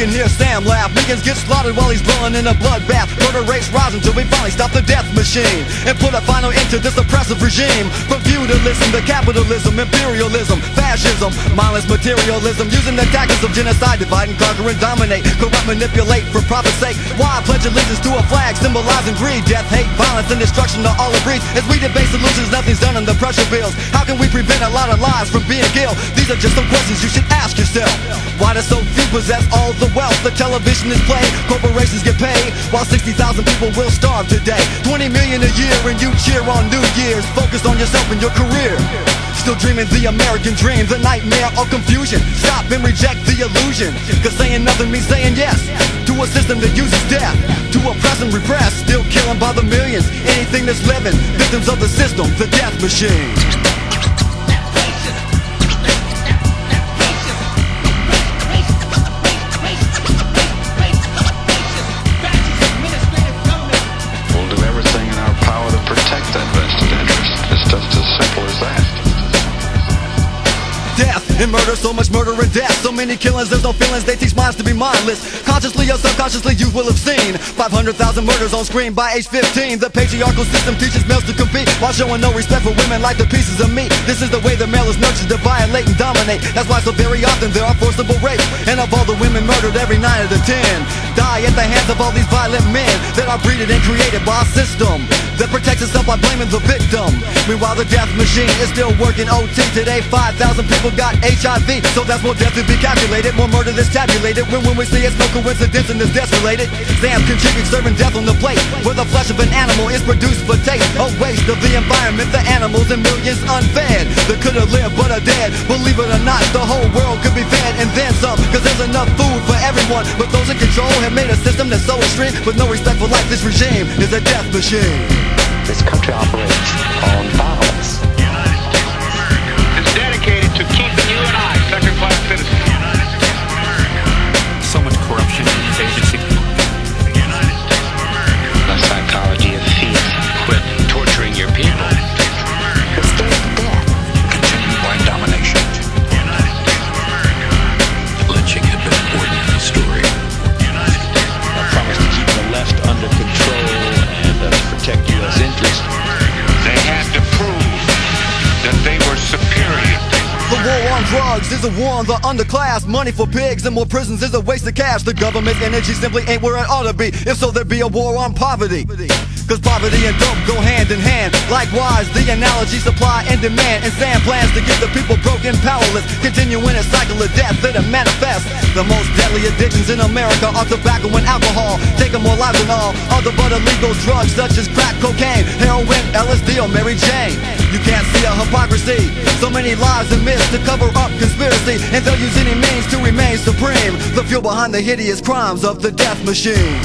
can hear Sam laugh. Millions get slaughtered while he's blowing in a bloodbath. Murder rates rise until we finally stop the death machine and put a final end to this oppressive regime. From feudalism to capitalism, imperialism, fascism, mindless materialism, using the tactics of genocide, divide and conquer and dominate, corrupt, manipulate for profit's sake. Why pledge allegiance to a flag symbolizing greed, death, hate, violence, and destruction to all it breeds? As we debate solutions, nothing's done in the pressure bills. How can we prevent a lot of lives from being killed? These are just some questions you should ask yourself. Why do so few possess all the wealth? The television is played, corporations get paid, while 60,000 people will starve today. 20 million a year and you cheer on New Year's. Focus on yourself and your career. Still dreaming the American dream, the nightmare of confusion. Stop and reject the illusion, cause saying nothing means saying yes to a system that uses death to oppress and repress. Still killing by the millions, anything that's living, victims of the system, the death machine. We'll do everything in our power to protect that vested interest. It's just as simple as that. Death and murder, so much murder and death, so many killings, there's no feelings, they teach minds to be mindless. Consciously or subconsciously you will have seen 500,000 murders on screen by age 15. The patriarchal system teaches males to compete while showing no respect for women like the pieces of meat. This is the way the male is nurtured to violate and dominate. That's why so very often there are forcible rapes, and of all the women murdered, every 9 out of 10 die at the hands of all these violent men that are breeded and created by a system that protects itself by blaming the victim. Meanwhile the death machine is still working OT. Today 5,000 people got HIV, so that's more death to be calculated, more murder that's tabulated. When we see it's no coincidence and it's death related. Sam contributes serving death on the plate, where the flesh of an animal is produced for taste. A waste of the environment, the animals and millions unfed that could have lived but are dead. Believe it or not, the whole world could be fed and then some, cause there's enough food for everyone. But those in control have made a system that's so extreme, with no respect for life. This regime is a death machine. This country operates on violence. The United States of America is dedicated to keeping you and I second-class citizens. The United States of America. So much corruption in this agency. The United States of America. The psychology of fear. Quit torturing your people. The United States of America. It's scared to death. Continued white domination. The United States of America. Lynching had been an ordinary story. The United States of America. A promise to keep the left under control and to protect U.S. interests. They had to prove that they were superior. The war on drugs is a war on the underclass. Money for pigs and more prisons is a waste of cash. The government's energy simply ain't where it ought to be. If so, there'd be a war on poverty, cause poverty and dope go hand in hand. Likewise, the analogy supply and demand. And Sam plans to get the people broke and powerless, continuing a cycle of death that it manifests. The most deadly addictions in America are tobacco and alcohol, taking more lives than all other but illegal drugs such as crack cocaine, heroin, LSD, or Mary Jane. You can't see a hypocrisy, so many lies and myths to cover up conspiracy, and they'll use any means to remain supreme. The fuel behind the hideous crimes of the death machine.